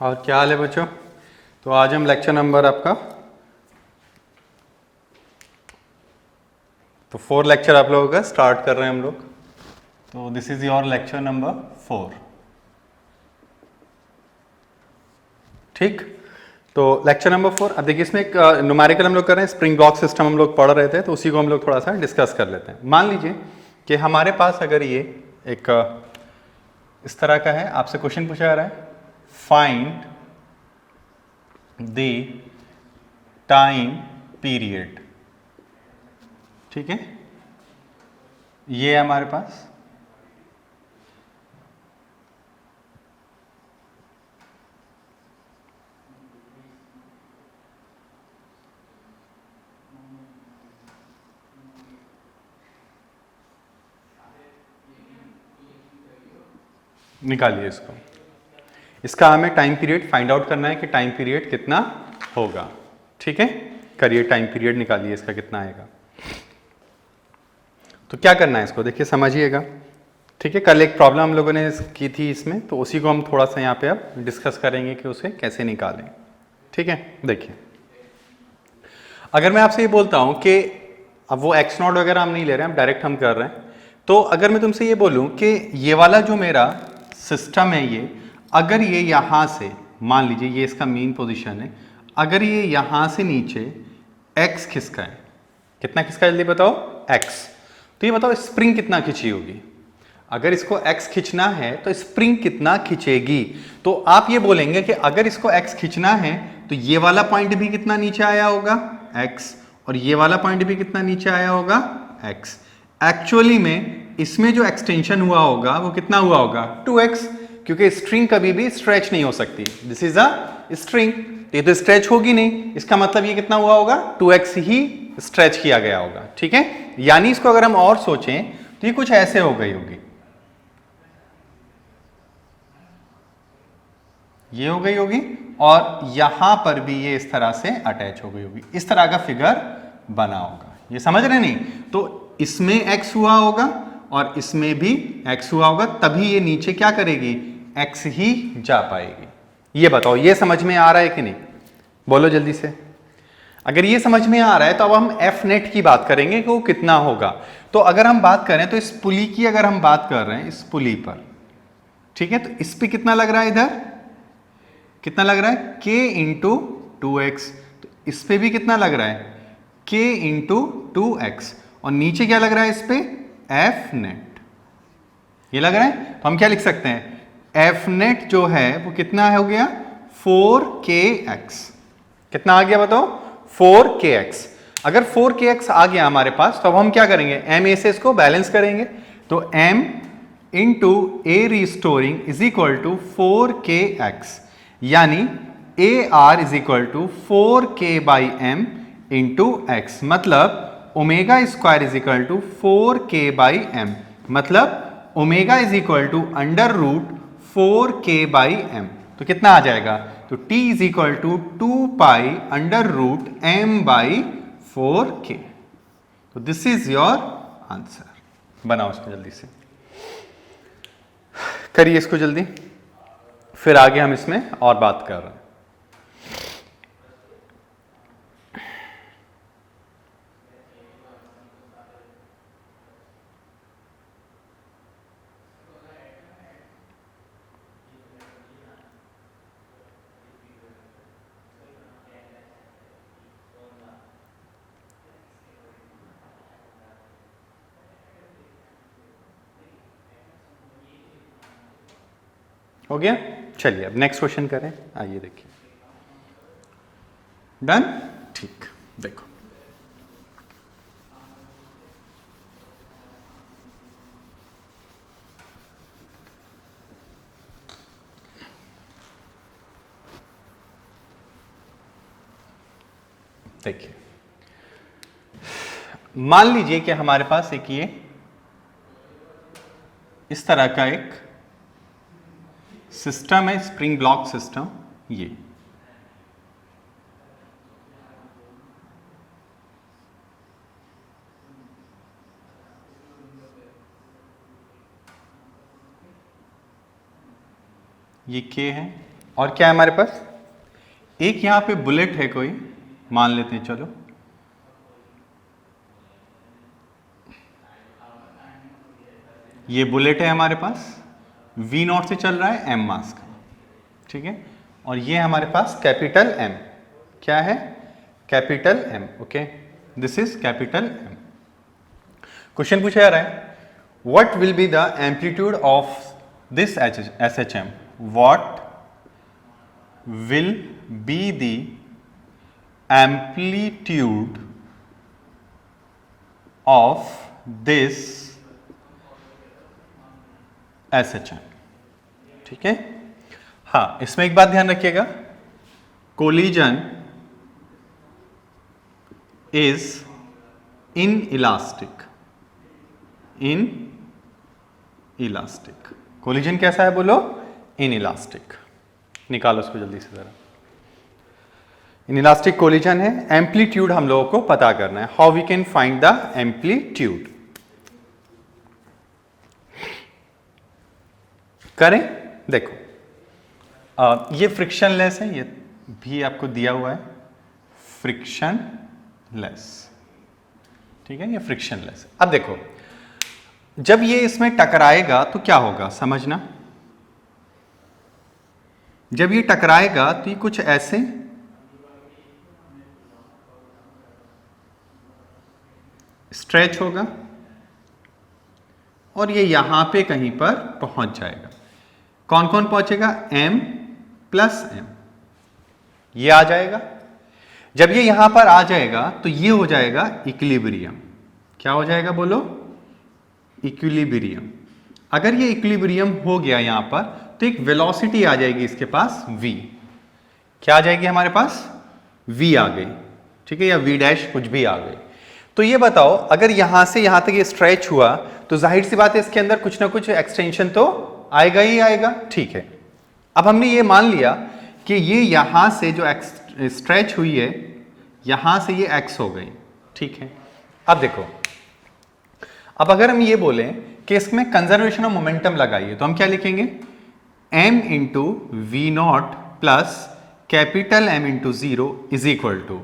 और क्या हाल है बच्चों? तो आज हम लेक्चर नंबर आपका तो 4 लेक्चर आप लोगों का स्टार्ट कर रहे हैं हम लोग। तो this is your lecture number 4। ठीक, तो लेक्चर नंबर 4। अब देखिए इसमें एक न्यूमेरिकल हम लोग कर रहे हैं, स्प्रिंग ब्लॉक सिस्टम हम लोग पढ़ रहे थे, तो उसी को हम लोग थोड़ा सा डिस्कस कर लेते हैं। मान लीजिए कि हमारे पास अगर ये एक इस तरह का है, आपसे क्वेश्चन पूछा जा रहा है, फाइंड द टाइम पीरियड। ठीक है, ये है हमारे पास। निकालिए इसको। इसका हमें टाइम पीरियड फाइंड आउट करना है कि टाइम पीरियड कितना होगा। ठीक है, करिए टाइम पीरियड निकालिए, इसका कितना आएगा। तो क्या करना है इसको, देखिए समझिएगा। ठीक है, कल एक प्रॉब्लम हम लोगों ने की थी इसमें, तो उसी को हम थोड़ा सा यहाँ पे अब डिस्कस करेंगे कि उसे कैसे निकालें। ठीक है, देखिए अगर मैं आपसे ये बोलता हूँ कि अब वो एक्स नॉट वगैरह हम नहीं ले रहे हैं, हम डायरेक्ट हम कर रहे हैं। तो अगर मैं तुमसे ये बोलूँ कि ये वाला जो मेरा सिस्टम है, ये अगर ये यहाँ से मान लीजिए ये इसका मेन पोजीशन है, अगर ये यहाँ से नीचे एक्स खिसका है, कितना खिसका है जल्दी बताओ, एक्स। तो ये बताओ स्प्रिंग कितना खिंची होगी। अगर इसको x खींचना है तो स्प्रिंग कितना खींचेगी। तो आप ये बोलेंगे कि अगर इसको x खींचना है तो ये वाला पॉइंट भी कितना नीचे आया होगा, x, और ये वाला पॉइंट भी कितना नीचे आया होगा, x। एक्चुअली में इसमें जो एक्सटेंशन हुआ होगा वो कितना हुआ होगा, 2x, क्योंकि स्ट्रिंग कभी भी स्ट्रेच नहीं हो सकती। दिस इज अ स्ट्रिंग, ये तो स्ट्रेच होगी नहीं, इसका मतलब ये कितना हुआ होगा, 2x ही स्ट्रेच किया गया होगा। ठीक है, यानी इसको अगर हम और सोचें तो ये कुछ ऐसे हो गई होगी, ये हो गई होगी, और यहां पर भी ये इस तरह से अटैच हो गई होगी, इस तरह का फिगर बना होगा। ये समझ रहे नहीं? तो इसमें x हुआ होगा और इसमें भी x हुआ होगा, तभी ये नीचे क्या करेगी, x ही जा पाएगी। ये बताओ, ये समझ में आ रहा है कि नहीं, बोलो जल्दी से। अगर ये समझ में आ रहा है तो अब हम एफ नेट की बात करेंगे कि वो कितना होगा। तो अगर हम बात करें तो इस पुली की अगर हम बात कर रहे हैं, इस पुली पर, ठीक है, तो इस पे कितना लग रहा है, इधर कितना लग रहा है, k इंटू 2x। तो इस पे भी कितना लग रहा है, k इंटू 2x, और नीचे क्या लग रहा है इस पे, एफ नेट, ये लग रहा है। तो हम क्या लिख सकते हैं, एफ नेट जो है वो कितना हो गया, 4kx। कितना आ गया बताओ, 4kx। अगर 4kx आ गया हमारे पास तो अब हम क्या करेंगे, m a से इसको बैलेंस करेंगे। तो m into a restoring is equal to 4kx, यानी a r is equal to 4k by m into x, मतलब omega square is equal to 4k by m, मतलब omega is equal to under root 4k by m. तो कितना आ जाएगा, तो t is equal to 2 pi under root m by 4k। तो this is your answer. बनाओ इसको जल्दी से, करिए इसको जल्दी, फिर आगे हम इसमें और बात कर रहे हैं। हो गया, चलिए अब नेक्स्ट क्वेश्चन करें। आइए देखिए, डन, ठीक, देखो देखिए, मान लीजिए कि हमारे पास एक ये इस तरह का एक सिस्टम है, स्प्रिंग ब्लॉक सिस्टम। ये K है, और क्या है हमारे पास, एक यहां पे बुलेट है कोई, मान लेते हैं, चलो ये बुलेट है हमारे पास, V0 से चल रहा है m मास का, ठीक है, और ये हमारे पास कैपिटल M, क्या है, capital M, okay, this is capital M। Question पूछा जा रहा है what will be the amplitude of this SHM, what will be the amplitude of this SHM, ठीक है। हाँ, इसमें एक बात ध्यान रखिएगा, collision is in elastic, in elastic, collision कैसा है बोलो, इन इलास्टिक, निकालो उसको जल्दी से जरा, इन इलास्टिक कोलिजन है, एम्पलीट्यूड हम लोगों को पता करना है, how we can find the amplitude, करें, देखो ये फ्रिक्शनलेस है, ये भी आपको दिया हुआ है, फ्रिक्शनलेस, ठीक है, ये फ्रिक्शनलेस है। अब देखो जब ये इसमें टकराएगा तो क्या होगा, समझना, जब ये टकराएगा तो ये कुछ ऐसे स्ट्रेच होगा और ये यहां पे कहीं पर पहुंच जाएगा, कौन कौन पहुंचेगा, m प्लस m, ये आ जाएगा, जब ये यहां पर आ जाएगा तो ये हो जाएगा इक्विलिब्रियम, क्या हो जाएगा बोलो, इक्विलिब्रियम। अगर ये इक्विलिब्रियम हो गया यहां पर तो एक वेलोसिटी आ जाएगी इसके पास v, क्या आ जाएगी हमारे पास, v आ गई, ठीक है, या v डैश कुछ भी आ गई। तो ये बताओ अगर यहां से यहां तक ये स्ट्रेच हुआ तो जाहिर सी बात है इसके अंदर कुछ ना कुछ एक्सटेंशन तो आएगा ही आएगा, ठीक है। अब हमने ये मान लिया कि ये यहां से जो स्ट्रेच हुई है यहां से ये x हो गई, ठीक है। अब देखो, अब अगर हम ये बोलें कि इसमें कंजर्वेशन ऑफ मोमेंटम लगाइए तो हम क्या लिखेंगे, m into v not plus capital M into 0 is equal to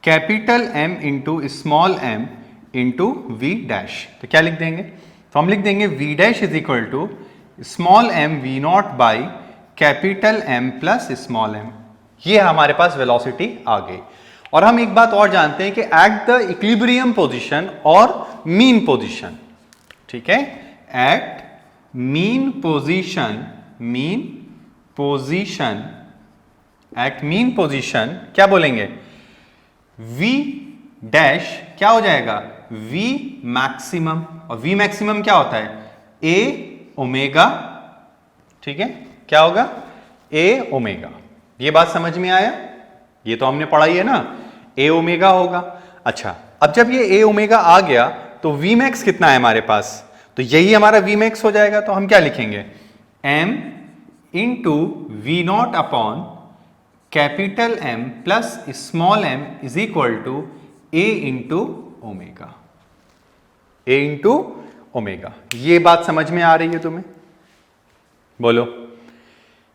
capital M into small m into v dash. तो क्या लिख देंगे, तो हम लिख देंगे v dash is equal to small m v not by capital M plus small m। ये हमारे पास वेलोसिटी आ गई। और हम एक बात और जानते हैं कि एट द इक्विलिब्रियम पोजीशन और मीन पोजीशन, ठीक है, at mean position, at mean position क्या बोलेंगे, v डैश क्या हो जाएगा, v मैक्सिमम, और v मैक्सिमम क्या होता है, a ओमेगा, ठीक है, क्या होगा, a ओमेगा। ये बात समझ में आया, ये तो हमने पढ़ाई है ना, a ओमेगा होगा। अच्छा, अब जब ये a ओमेगा आ गया तो v मैक्स कितना है हमारे पास, तो यही हमारा v मैक्स हो जाएगा। तो हम क्या लिखेंगे, m into v not upon capital M plus small m is equal to a into omega, a into omega. ये बात समझ में आ रही है तुम्हें, बोलो,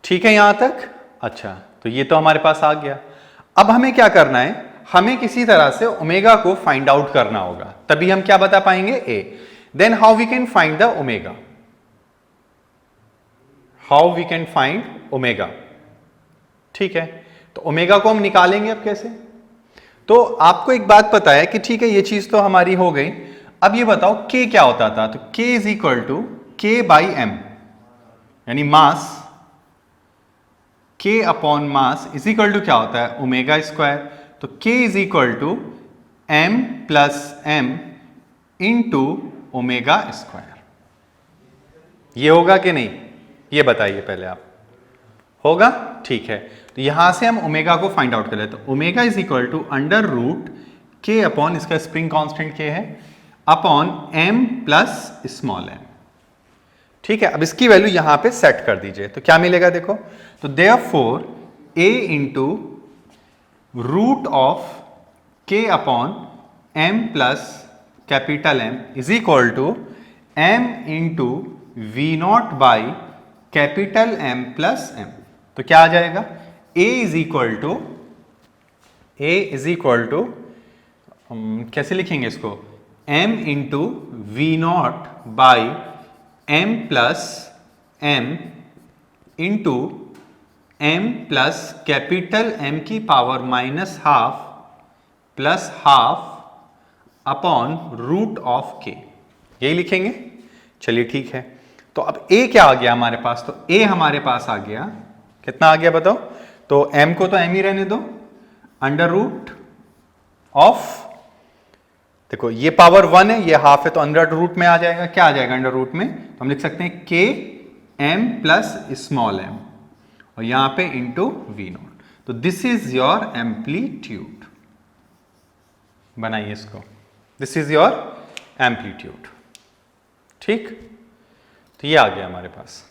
ठीक है यहां तक। अच्छा, तो ये तो हमारे पास आ गया। अब हमें क्या करना है, हमें किसी तरह से ओमेगा को फाइंड आउट करना होगा, तभी हम क्या बता पाएंगे, a। Then how we can find the omega, how we can find omega, ठीक है। तो ओमेगा को हम निकालेंगे अब कैसे, तो आपको एक बात पता है कि ठीक है ये चीज तो हमारी हो गई। अब ये बताओ k क्या होता था, तो k is equal to k by m, यानी mass, k upon mass is equal to क्या होता है, ओमेगा स्क्वायर। तो k is equal to m plus m into omega square. ये होगा कि नहीं, ये बताइए पहले आप, होगा, ठीक है। तो यहां से हम ओमेगा को फाइंड आउट कर लेते हैं। Omega is equal to under root k upon, इसका स्प्रिंग कांस्टेंट के है, upon m plus small m, ठीक है। अब इसकी वैल्यू यहां पे सेट कर दीजिए तो क्या मिलेगा, देखो, तो therefore a into root of k upon m plus capital M is equal to m into v not by capital M plus M। तो क्या आ जाएगा, a इज इक्वल टू कैसे लिखेंगे इसको, m into v not by m plus m into m plus capital M की power minus half plus half upon root of k, यही लिखेंगे। चलिए ठीक है, तो अब a क्या आ गया हमारे पास, तो a हमारे पास आ गया, कितना आ गया बताओ, तो m को तो m ही रहने दो, अंडर रूट ऑफ, देखो ये पावर 1 है, ये हाफ है, तो अंडर रूट में आ जाएगा, क्या आ जाएगा अंडर रूट में, तो हम लिख सकते हैं k m plus small m और यहां पे इंटू वी नॉट। तो दिस इज योर एम्पलीट्यूड, बनाइए इसको, दिस इज योर एम्पलीट्यूड। ठीक, तो ये आ गया हमारे पास।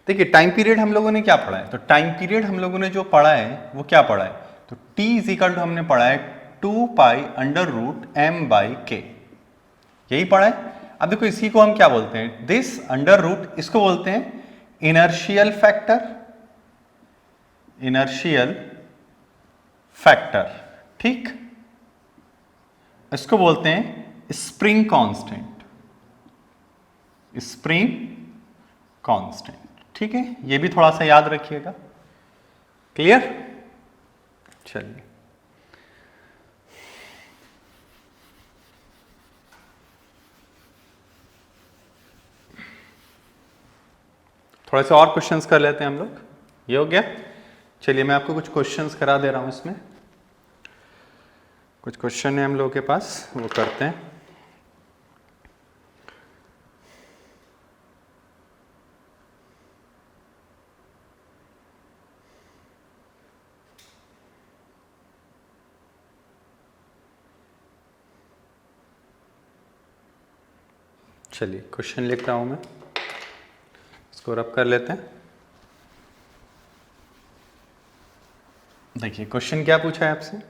देखिए टाइम पीरियड हम लोगों ने क्या पढ़ा है, तो टाइम पीरियड हम लोगों ने जो पढ़ा है वो क्या पढ़ा है, तो t इज इक्वल टू हमने पढ़ा है 2 pi under root m by k, यही पढ़ा है। अब देखो इसी को हम क्या बोलते हैं, दिस अंडर रूट, इसको बोलते हैं इनर्शियल फैक्टर, इनर्शियल फैक्टर, ठीक, इसको बोलते हैं स्प्रिंग कांस्टेंट, स्प्रिंग कांस्टेंट, ठीक है, ये भी थोड़ा सा याद रखिएगा। क्लियर, चलिए थोड़े से और क्वेश्चंस कर लेते हैं हम लोग, ये हो गया। चलिए मैं आपको कुछ क्वेश्चंस करा दे रहा हूं, इसमें कुछ क्वेश्चन है हम लोगों के पास, वो करते हैं। चलिए क्वेश्चन लिख रहा हूं मैं, इसको रब कर लेते हैं। देखिए क्वेश्चन क्या पूछा है आपसे,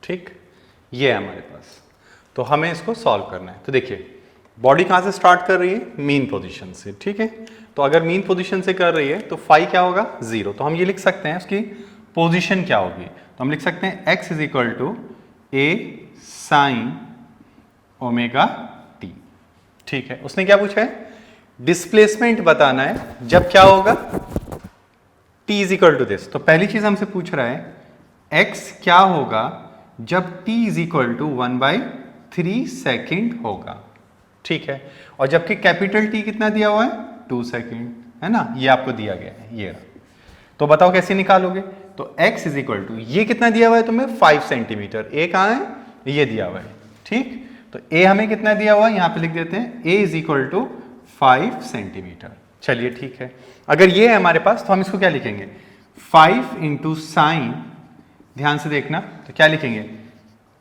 ठीक, ये है हमारे पास, तो हमें इसको सॉल्व करना है। तो देखिए बॉडी कहाँ से स्टार्ट कर रही है, मीन पोजीशन से, ठीक है, तो अगर मीन पोजीशन से कर रही है तो फाई क्या होगा, 0, तो हम ये लिख सकते हैं उसकी पोजीशन क्या होगी, तो हम लिख सकते हैं x is equal to a sine omega t, ठीक है। उसने क्या पूछा है, डिस्प्लेसमेंट बताना है जब क्या होगा, t is equal to this, तो पहली चीज हमसे पूछ रहा है x क्या होगा जब t is equal to 1/3 second होगा, ठीक है, और जबकि कैपिटल T कितना दिया हुआ है, 2 सेकेंड, है ना, ये आपको दिया गया है, ये रहा। तो बताओ कैसे निकालोगे, तो x इज इक्वल टू, ये कितना दिया हुआ है तुम्हें, 5 सेंटीमीटर, a कहाँ है, ये दिया हुआ है, ठीक, तो a हमें कितना दिया हुआ है, यहां पे लिख देते हैं a is equal to 5 centimeter, चलिए ठीक है, अगर ये है हमारे पास तो हम इसको क्या लिखेंगे, 5 इंटू साइन, ध्यान से देखना, तो क्या लिखेंगे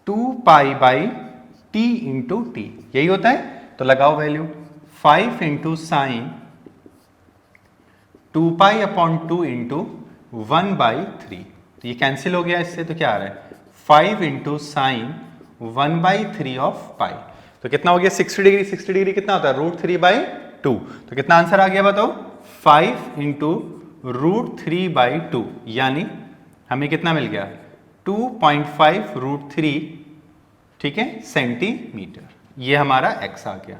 2 pi by T into T, यही होता है। तो लगाओ value, 5 into sine 2 pi upon 2 into 1 by 3, तो ये कैंसिल हो गया इससे, तो क्या आ रहा है 5 इंटू साइन 1 बाई 3 ऑफ पाई, तो कितना हो गया 60 डिग्री, 60 डिग्री कितना होता है √3/2, तो कितना आंसर आ गया बताओ 5 इंटू √3/2, यानी हमें कितना मिल गया 2.5 √3, ठीक है, सेंटीमीटर, ये हमारा x आ गया।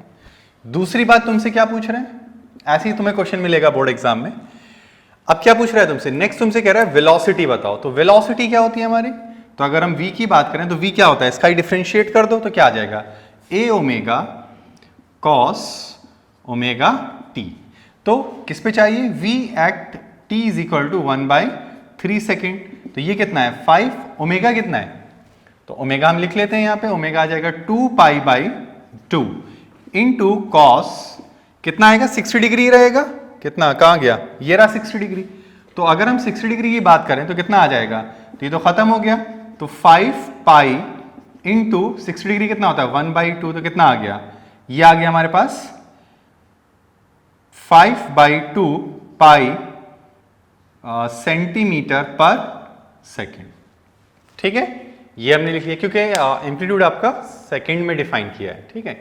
दूसरी बात तुमसे क्या पूछ रहे हैं, ऐसे ही तुम्हें क्वेश्चन मिलेगा बोर्ड एग्जाम में। अब क्या पूछ रहा है तुमसे, नेक्स्ट तुमसे कह रहा है वेलोसिटी बताओ, तो वेलोसिटी क्या होती है हमारी, तो अगर हम v की बात करें तो v क्या होता है, इसका ही डिफरेंशिएट कर दो तो क्या आ जाएगा a omega cos omega t, तो किस पे चाहिए v at t is equal to 1/3 second, तो ये कितना है 5, ओमेगा कितना है, तो ओमेगा हम लिख लेते हैं यहाँ पे, ओमेगा आ जाएगा 2 पाई बाई 2 इंटू कॉस, कितना आएगा 60 डिग्री रहेगा, कितना कहाँ गया, ये रहा 60 डिग्री, तो अगर हम 60 डिग्री की बात करें तो कितना आ जाएगा, तो ये तो खत्म हो गया, तो 5 पाई इंटू 60 डिग्री कितना होता है 1/2, तो कितना आ गया, ये आ गया हमारे पास 5/2 पाई सेंटीमीटर पर सेकेंड, ठीक है, ये हमने लिख लिया क्योंकि एम्पलीट्यूड आपका सेकंड में डिफाइन किया है, ठीक है।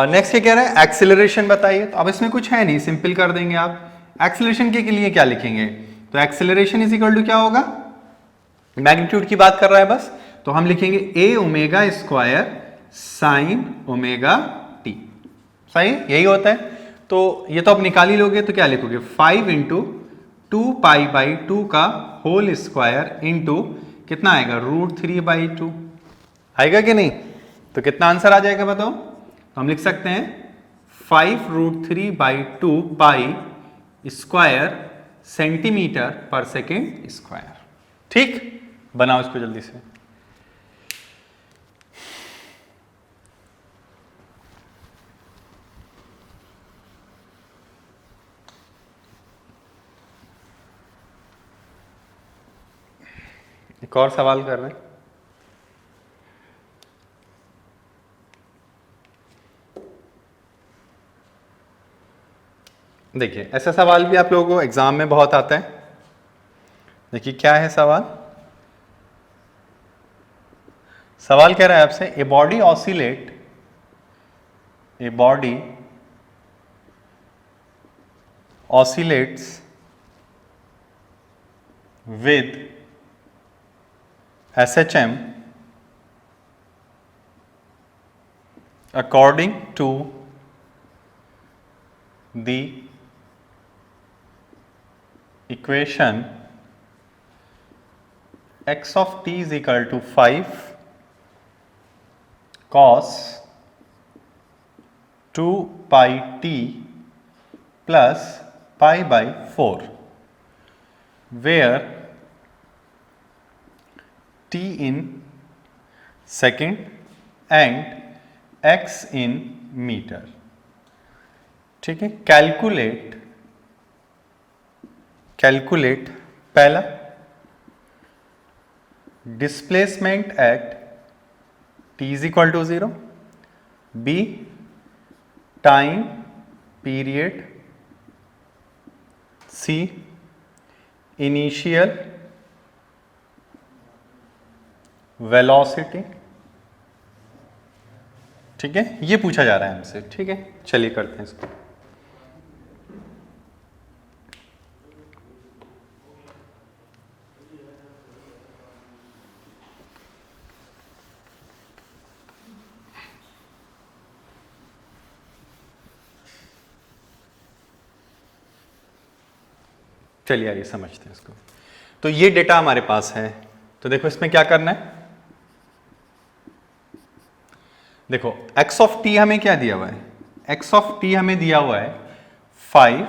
नेक्स्ट ये कह रहा है एक्सेलरेशन बताइए, तो अब इसमें कुछ है नहीं, सिंपल कर देंगे आप। एक्सेलरेशन के लिए क्या लिखेंगे, तो एक्सेलरेशन इज इक्वल टू क्या होगा, मैग्नीट्यूड की बात कर रहा है बस, तो हम लिखेंगे a omega square sine omega T, सही यही होता है। तो ये तो आप निकाल ही लोगे, तो क्या लिखोगे 5 इंटू 2 पाई बाई 2 का होल स्क्वायर इंटू कितना आएगा √3/2, आएगा कि नहीं, तो कितना आंसर आ जाएगा बताओ, तो हम लिख सकते हैं 5√3/2 पाई स्क्वायर सेंटीमीटर पर सेकेंड स्क्वायर, ठीक, बनाओ इसको जल्दी से। एक और सवाल कर रहे हैं, देखिए ऐसा सवाल भी आप लोगों को एग्जाम में बहुत आता है। देखिए क्या है सवाल, सवाल कह रहा है आपसे a body oscillates with SHM according to the equation x of t is equal to 5 cos 2 pi t plus pi by 4, where t in second and x in meter, ठीक है। कैलकुलेट पहला displacement at t is equal to 0, B time period, C initial velocity, ठीक है, ये पूछा जा रहा है हमसे, ठीक है। चलिए करते हैं इसको। चलिए आइए समझते हैं इसको। तो ये डेटा हमारे पास है, तो देखो इसमें क्या करना है, देखो x ऑफ t हमें क्या दिया हुआ है, x ऑफ t हमें दिया हुआ है 5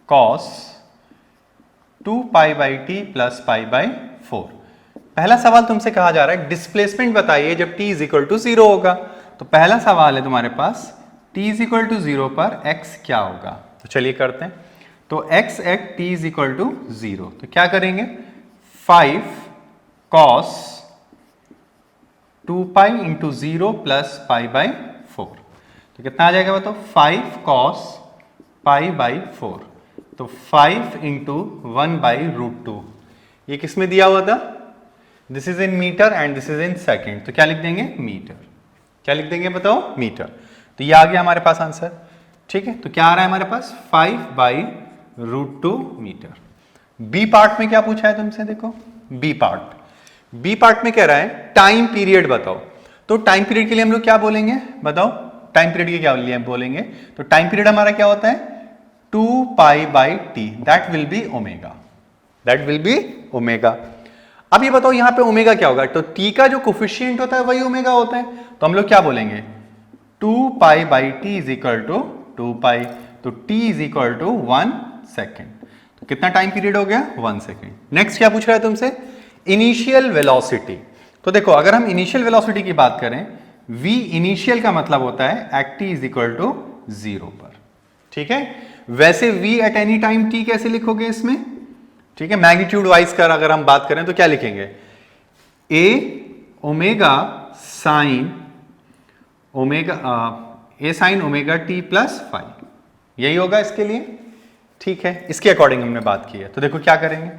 cos 2 pi by T plus pi by 4। पहला सवाल तुमसे कहा जा रहा है डिस्प्लेसमेंट बताइए जब t इज इक्वल टू 0 होगा। तो पहला सवाल है तुम्हारे पास t इज इक्वल टू 0 पर x क्या होगा, तो चलिए करते हैं। तो x at t is equal to 0, तो क्या करेंगे 5 cos 2 pi into 0 plus pi by 4, तो कितना आ जाएगा बताओ 5 cos पाई बाई 4, तो 5 इंटू 1 बाई रूट 2, ये किस में दिया हुआ था, this is in meter and this is in second, तो क्या लिख देंगे मीटर, क्या लिख देंगे बताओ मीटर, तो ये आ गया हमारे पास आंसर। ठीक है, तो क्या आ रहा है हमारे पास 5 by root 2 meter. B part में क्या पूछा है तुमसे, देखो बी पार्ट में कह रहा है टाइम पीरियड बताओ, तो टाइम पीरियड के लिए हम लोग क्या बोलेंगे बताओ, टाइम पीरियड के क्या लिए बोलेंगे, तो टाइम पीरियड हमारा क्या होता है 2 pi by T, that will be omega, अब ये बताओ यहां पे ओमेगा क्या होगा, तो टी का जो कोफिशिएंट होता है वही ओमेगा होता है, तो हम लोग क्या बोलेंगे 2 pi by t is equal to 2 pi, तो t is equal to 1 second, तो कितना टाइम पीरियड हो गया 1 सेकेंड। नेक्स्ट क्या पूछ रहा है तुमसे, इनिशियल वेलोसिटी, तो देखो अगर हम इनिशियल वेलोसिटी की बात करें, v इनिशियल का मतलब होता है at t is equal to 0 पर। ठीक है, वैसे v at any time t कैसे लिखोगे इसमें, ठीक है मैग्नीट्यूड वाइज कर अगर हम बात करें तो क्या लिखेंगे a omega sine omega t plus 5, यही होगा इसके लिए। ठीक है, इसके अकॉर्डिंग हमने बात की है, तो देखो क्या करेंगे,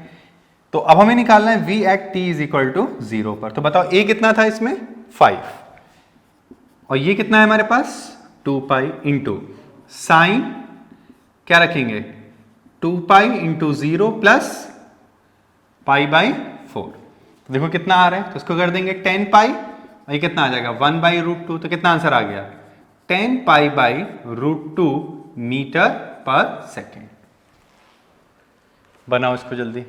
तो अब हमें निकालना है v at t is equal to 0 पर, तो बताओ a कितना था इसमें 5, और ये कितना है हमारे पास 2 पाई इंटू साइन क्या रखेंगे 2 pi into 0 plus pi by 4, तो देखो कितना आ रहा है, तो इसको कर देंगे 10 पाई, और ये कितना आ जाएगा 1 बाई रूट 2, तो कितना आंसर आ गया 10 पाई बाई रूट 2 मीटर पर सेकेंड। बनाओ इसको जल्दी।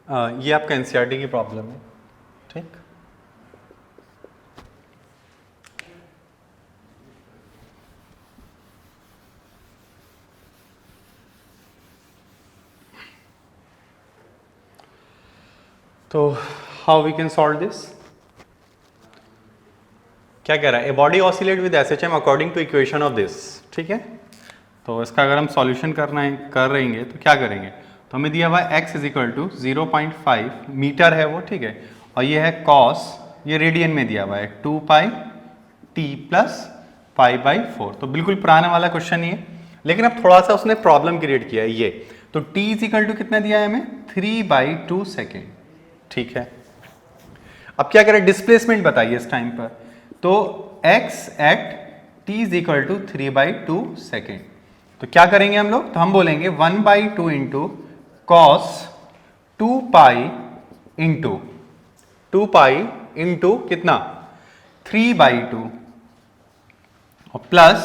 ये आपका एनसीईआरटी की प्रॉब्लम है। ठीक, तो how we can solve this, क्या कह रहा है, a body oscillate with SHM according to equation of this. ठीक है, तो इसका अगर हम सॉल्यूशन कर रहेंगे तो क्या करेंगे, तो हमें दिया हुआ है x is equal to 0.5 metre है वो, ठीक है, और ये है cos, ये रेडियन में दिया हुआ है 2 पाई t प्लस पाई बाई 4, तो बिल्कुल पुराना वाला क्वेश्चन ही है, लेकिन अब थोड़ा सा उसने प्रॉब्लम क्रिएट किया है ये, तो t इज इक्वल टू कितना दिया है हमें 3/2 सेकेंड। ठीक है, अब क्या करें, डिस्प्लेसमेंट बताइए इस टाइम पर, तो x at t is equal to 3/2 second. तो क्या करेंगे हम लोग, तो हम बोलेंगे 1/2 इंटू कॉस 2 पाई इंटू कितना 3/2 और प्लस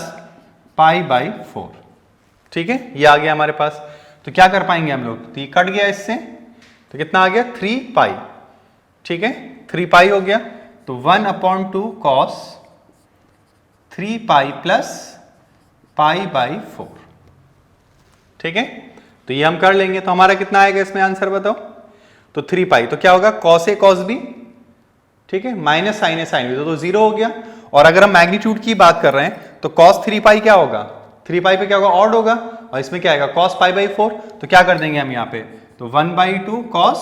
π/4। ठीक है, ये आ गया हमारे पास। तो क्या कर पाएंगे हम लोग, तो ये कट गया इससे, तो कितना आ गया 3π। ठीक है, 3π हो गया, तो 1/2 cos 3π प्लस π/4। ठीक है, तो ये हम कर लेंगे। तो हमारा कितना आएगा इसमें आंसर बताओ, तो 3π, तो क्या होगा cos a cos b, ठीक है, माइनस साइन ए साइन बी, तो 0 हो गया। और अगर हम मैग्नीट्यूड की बात कर रहे हैं तो cos 3π क्या होगा, 3π पे क्या होगा ऑड होगा, और इसमें क्या आएगा cos π/4। तो क्या कर देंगे हम यहाँ पे, तो 1/2 cos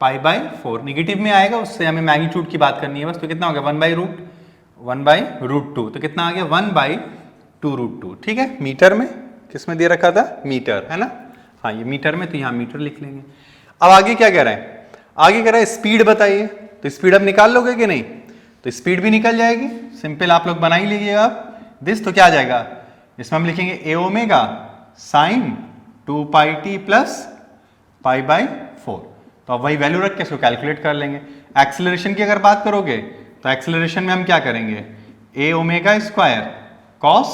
π/4 निगेटिव में आएगा, उससे हमें मैग्नीट्यूड की बात करनी है बस। तो कितना हो गया 1/√2, तो कितना आ गया 1/2√2। ठीक है, मीटर में, किस में दे रखा था, मीटर, है ना, हाँ ये मीटर में, तो यहाँ मीटर लिख लेंगे। अब आगे क्या कह रहा है, आगे कह रहा है स्पीड बताइए। तो स्पीड अब निकाल लोगे कि नहीं, तो स्पीड भी निकल जाएगी, सिंपल आप लोग बना ही लीजिएगा दिस। तो क्या आ जाएगा, इसमें हम लिखेंगे a omega sine 2πt plus π/4। तो अब वही वैल्यू रख के इसको कैलकुलेट कर लेंगे। एक्सेलरेशन की अगर बात करोगे तो एक्सेलरेशन में हम क्या करेंगे, a omega square cos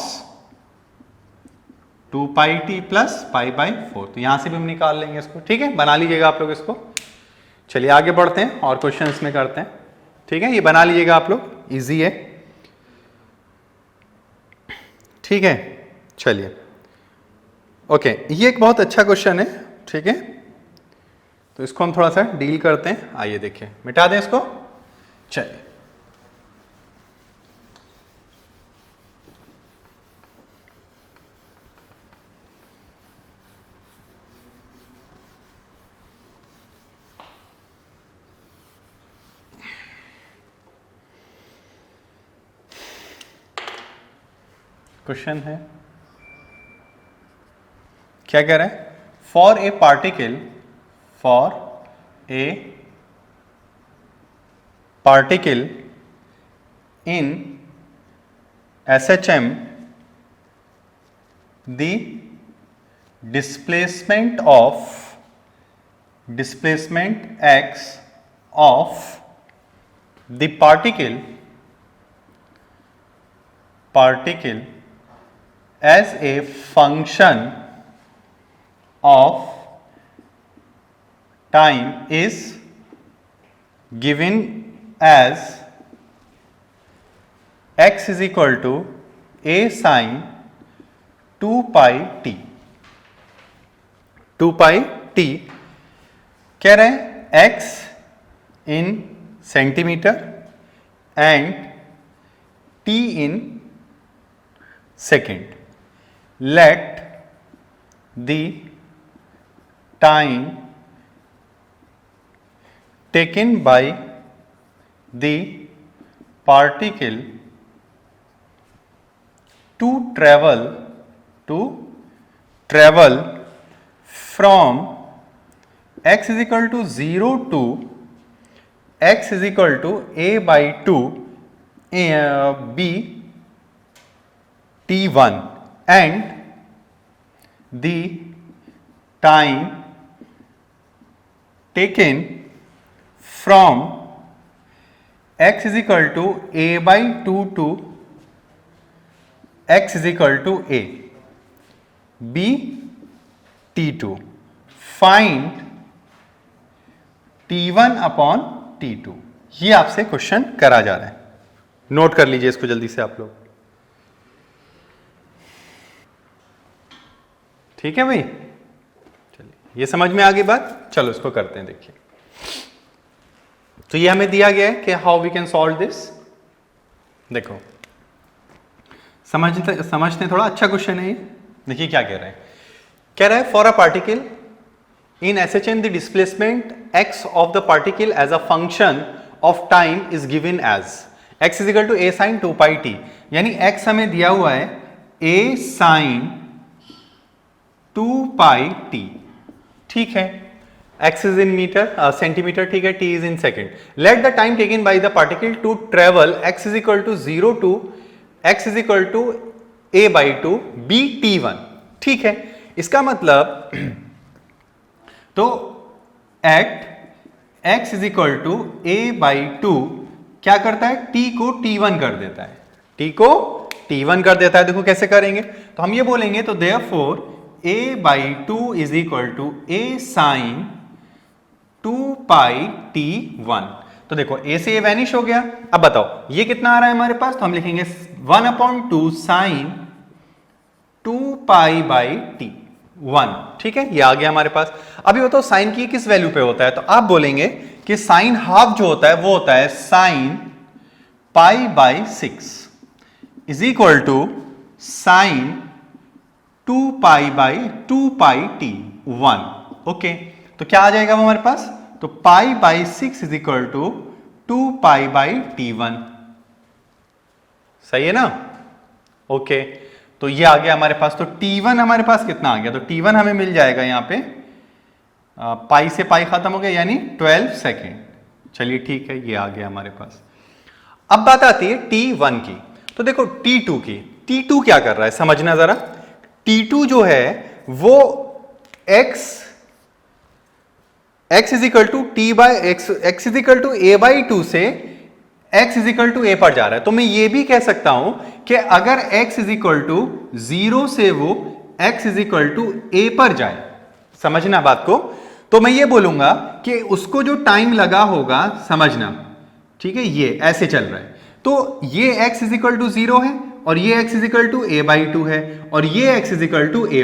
2πt plus π/4। तो यहां से भी हम निकाल लेंगे इसको। ठीक है, बना लीजिएगा आप लोग इसको। चलिए आगे बढ़ते हैं और क्वेश्चन इसमें करते हैं। ठीक है, ये बना लीजिएगा आप लोग, इजी है। ठीक है, चलिए ओके, ये एक बहुत अच्छा क्वेश्चन है। ठीक है, तो इसको हम थोड़ा सा डील करते हैं। आइए देखिए, मिटा दें इसको। चलिए क्वेश्चन है, क्या कह रहा है, for a particle in SHM the displacement x of the particle as a function of time is given as x is equal to a sin 2πt। 2πt कह रहे हैं x in centimetre and t in second। Let the time taken by the particle to travel from x is equal to 0 to x is equal to a/2 b t1 and the time taken from x is equal to a/2 to x is equal to a b t2। Find t1 upon t2। ये आपसे question करा जा रहा है, note कर लीजिए इसको जल्दी से आप लोग। ठीक है भाई, चलिए ये समझ में आ गई बात। चलो इसको करते हैं। देखिए, तो ये हमें दिया गया है कि how we can solve this. देखो समझते थोड़ा, अच्छा क्वेश्चन है ये। देखिए क्या कह रहा है, कह रहा है for a particle in SHM the displacement x of the particle as a function of time is given as x is equal to a sin 2πt। यानी x हमें दिया हुआ है a sin 2πt। ठीक है, x is in meter centimetre, ठीक है, t is in second। Let the time taken by the particle to travel x is equal to 0 to x is equal to a/2 b t1, ठीक है। इसका मतलब तो at x is equal to a/2 क्या करता है, t को t1 कर देता है, t को t1 कर देता है। देखो कैसे करेंगे, तो हम ये बोलेंगे तो therefore a/2 is equal to a sin 2 pi t1। तो देखो a से a वैनिश हो गया। अब बताओ ये कितना आ रहा है हमारे पास, तो हम लिखेंगे 1/2 sin 2 पाई बाई टी 1, ठीक है, ये आ गया हमारे पास। अभी बताओ साइन की किस वैल्यू पे होता है, तो आप बोलेंगे कि साइन हाफ जो होता है वो होता है sine pi by 6 is equal to sine 2 pi by 2 pi t 1। Okay, तो क्या आ जाएगा वो हमारे पास, तो pi by 6 is equal to 2 pi by t1, सही है ना। ओके, तो ये आ गया हमारे पास। तो t1 हमारे पास कितना आ गया, तो t1 हमें मिल जाएगा यहां पे पाई से पाई खत्म हो गया यानी 12 सेकेंड। चलिए ठीक है, ये आ गया हमारे पास। अब बात आती है t1 की, तो देखो t2 की, t2 क्या कर रहा है समझना जरा। t2 जो है वो x is equal to t by x is equal to a/2 से x is equal to a पर जा रहा है। तो मैं ये भी कह सकता हूं कि अगर x इज इक्वल टू 0 से वो x is equal to a पर जाए, समझना बात को, तो मैं ये बोलूंगा कि उसको जो टाइम लगा होगा, समझना ठीक है, ये ऐसे चल रहा है, तो ये x इज इक्वल टू 0 है और ये x is equal to a/2 है और ये x is equal to a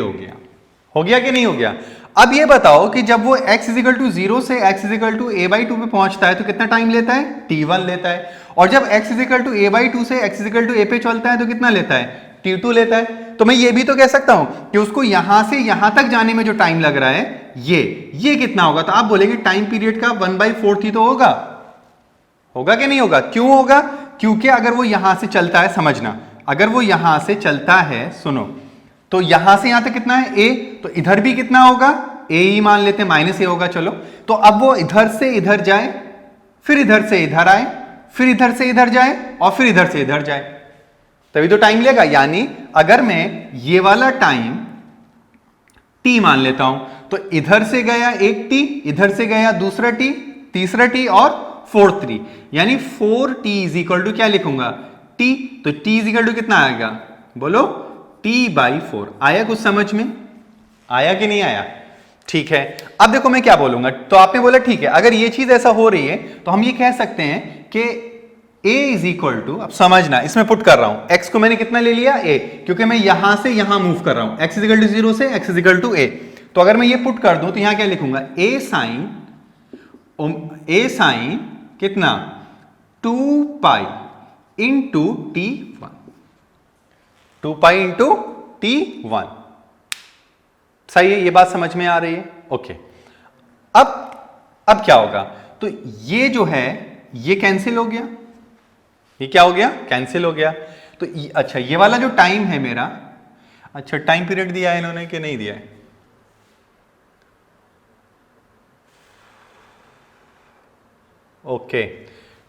हो गया कि नहीं हो गया। अब ये बताओ कि जब वो x इज इक्वल टू 0 से x is equal to a/2 पे पहुंचता है तो कितना टाइम लेता है, t1 लेता है, और जब x is equal to a/2 से x is equal to a पे चलता है तो कितना लेता है, t2 लेता है। तो मैं ये भी तो कह सकता हूं कि उसको यहां से यहां तक जाने में जो टाइम लग रहा है ये कितना होगा, तो आप बोलेंगे टाइम पीरियड का 1/4 ही तो होगा कि नहीं होगा। क्यों होगा, क्योंकि अगर वो यहां से चलता है, समझना, अगर वो यहां से चलता है, सुनो, तो यहां से यहां तक कितना है a, तो इधर भी कितना होगा a ही मान लेते हैं, -a होगा। चलो, तो अब वो इधर से इधर जाए, फिर इधर से इधर आए, फिर इधर से इधर जाए और फिर इधर से इधर जाए, तभी तो टाइम लेगा। यानी अगर मैं ये वाला टाइम t मान लेता हूं, तो इधर से गया एक t, इधर से गया दूसरा t, तीसरा t और फोर्थ t, यानी 4t इज इक्वल टू क्या लिखूंगा, t, तो t इज इक्वल टू कितना आएगा, बोलो t/4। आया कुछ समझ में, आया कि नहीं आया, ठीक है। अब देखो मैं क्या बोलूंगा, तो आपने बोला ठीक है, अगर ये चीज ऐसा हो रही है तो हम ये कह सकते हैं कि a इज इक्वल टू, अब समझना इसमें पुट कर रहा हूं, x को मैंने कितना ले लिया a, क्योंकि मैं यहां से यहां मूव कर रहा हूं, x इज इक्वल टू 0 से x is equal to a, तो अगर मैं ये पुट कर दूं तो यहां क्या लिखूंगा, a साइन कितना 2 pi into t1, 2 pi into t1, सही है, ये बात समझ में आ रही है। ओके, अब क्या होगा, तो ये जो है ये कैंसिल हो गया, ये क्या हो गया, कैंसिल हो गया। तो अच्छा ये वाला जो टाइम है मेरा, अच्छा टाइम पीरियड दिया है इन्होंने कि नहीं दिया है, ओके,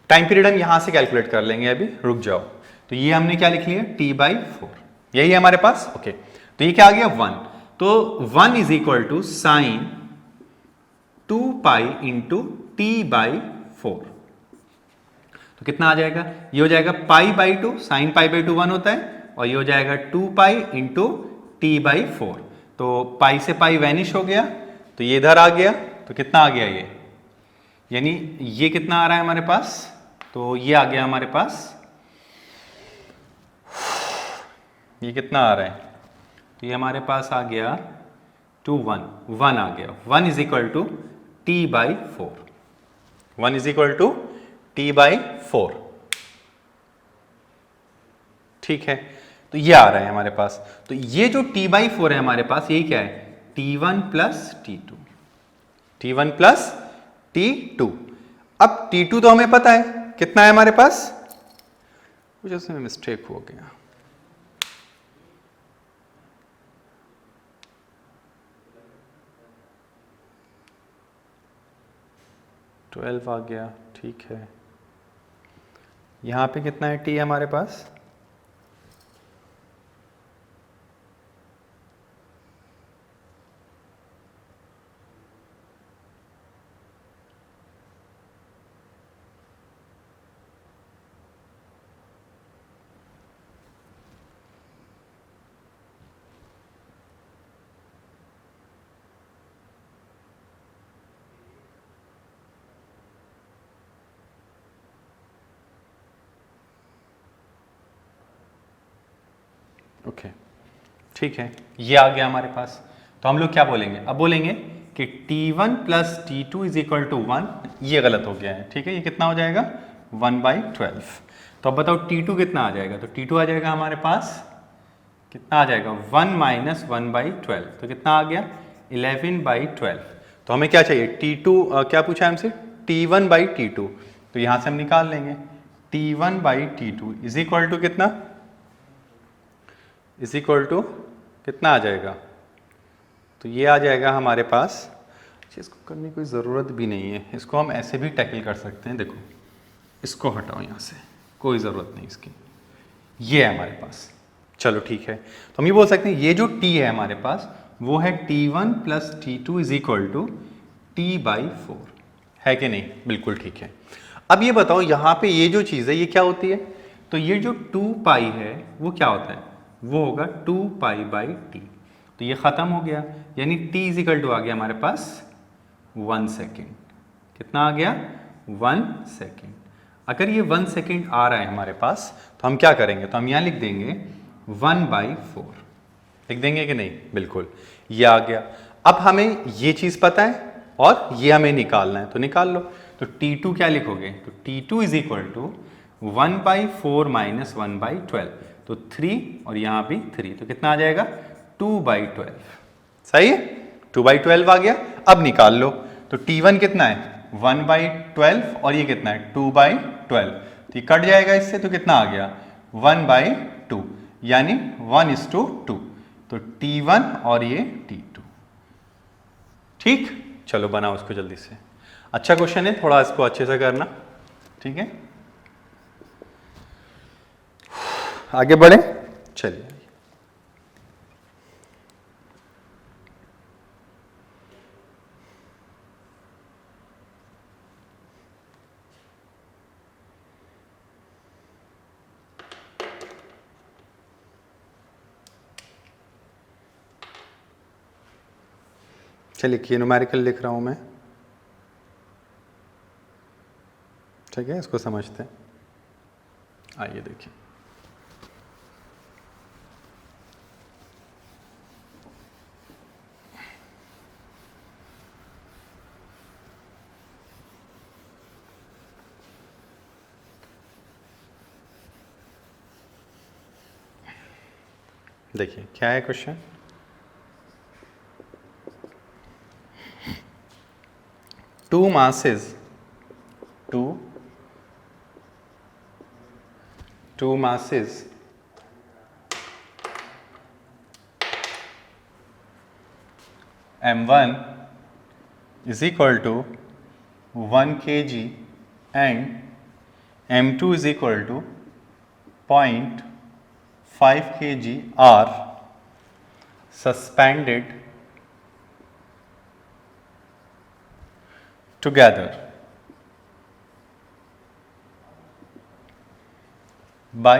टाइम पीरियड हम यहां से कैलकुलेट कर लेंगे, अभी रुक जाओ। तो ये हमने क्या लिख लिया, t/4, यही है हमारे पास। ओके, तो ये क्या आ गया 1, तो 1 is equal to sine 2 pi into t/4, तो कितना आ जाएगा, ये हो जाएगा π/2, साइन π/2 1 होता है, और ये हो जाएगा 2 पाई इंटू t/4, तो पाई से पाई वैनिश हो गया, तो ये इधर आ गया, तो कितना आ गया ये, यानी ये कितना आ रहा है हमारे पास, तो ये आ गया हमारे पास, ये कितना आ रहा है, तो ये हमारे पास आ गया 1 आ गया, 1 is equal to t/4, 1 is equal to t/4, ठीक है। तो ये आ रहा है हमारे पास, तो ये जो t/4 है हमारे पास, यही क्या है, t1 plus t2, t1 plus t2। अब t2 तो हमें पता है कितना है हमारे पास, कुछ उसमें मिस्टेक हो गया, तो 12 आ गया, ठीक है। यहां पे कितना है t हमारे पास, ओके ठीक है, ये आ गया हमारे पास। तो हम लोग क्या बोलेंगे, अब बोलेंगे कि T1 plus T2 is equal to 1। ये गलत हो गया है, ठीक है, ये कितना हो जाएगा 1/12। तो अब बताओ T2 कितना आ जाएगा, तो T2 आ जाएगा हमारे पास कितना आ जाएगा 1 माइनस 1/12, तो कितना आ गया 11/12। तो हमें क्या चाहिए T2 क्या पूछा है हमसे T1/T2, तो यहां से हम निकाल लेंगे T1/T2 इज इक्वल टू कितना, इज इक्वल टू कितना आ जाएगा, तो ये आ जाएगा हमारे पास, इसको करने की कोई ज़रूरत भी नहीं है, इसको हम ऐसे भी टैकल कर सकते हैं। देखो इसको हटाओ यहाँ से, कोई ज़रूरत नहीं इसकी, ये है हमारे पास। चलो ठीक है, तो हम ये बोल सकते हैं ये जो t है हमारे पास वो है T1 plus T2 is equal to T/4, है कि नहीं, बिल्कुल ठीक है। अब ये बताओ यहाँ पे ये जो चीज़ है ये क्या होती है, तो ये जो 2π है वो क्या होता है, वो होगा 2π/t, तो ये ख़त्म हो गया, यानी t इज इक्वल टू आ गया हमारे पास 1 सेकेंड। कितना आ गया 1 सेकेंड। अगर ये 1 सेकेंड आ रहा है हमारे पास तो हम क्या करेंगे, तो हम यहाँ लिख देंगे 1/4, लिख देंगे कि नहीं, बिल्कुल, ये आ गया। अब हमें ये चीज़ पता है और ये हमें निकालना है, तो निकाल लो। तो T2 क्या लिखोगे, तो T2 is equal to 1/4 minus 1/12, तो 3 और यहाँ भी 3, तो कितना आ जाएगा 2/12। सही है, 2/12 आ गया। अब निकाल लो, तो T1 कितना है 1/12 और ये कितना है 2/12, तो ये कट जाएगा इससे, तो कितना आ गया 1/2, यानी 1:2, तो T1 और ये T2। ठीक, चलो बनाओ इसको जल्दी से। अच्छा क्वेश्चन है, थोड़ा इसको अच्छे से करना, ठीक है, आगे बढ़े, चलिए। चलिए ये न्यूमेरिकल लिख रहा हूं मैं, ठीक है, इसको समझते हैं। आइए देखिए, देखिए क्या है question, two masses m1 is equal to 1 kg and m2 is equal to 0.5 kg are suspended together by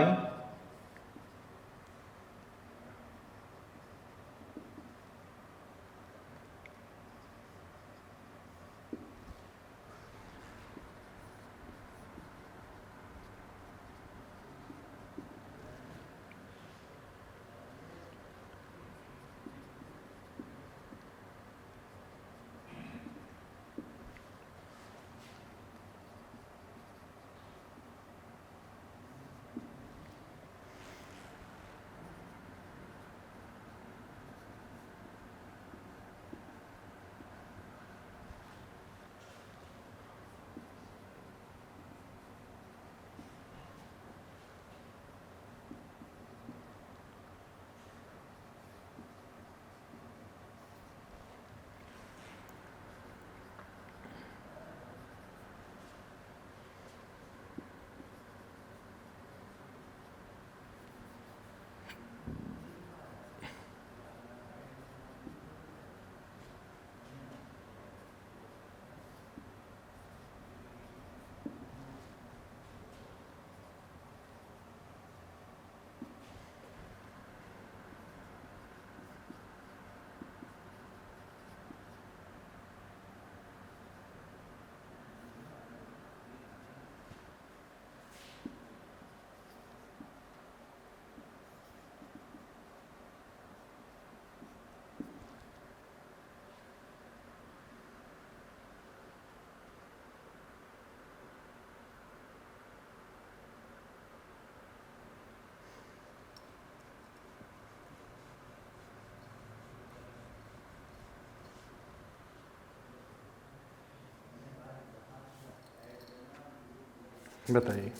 बताइए,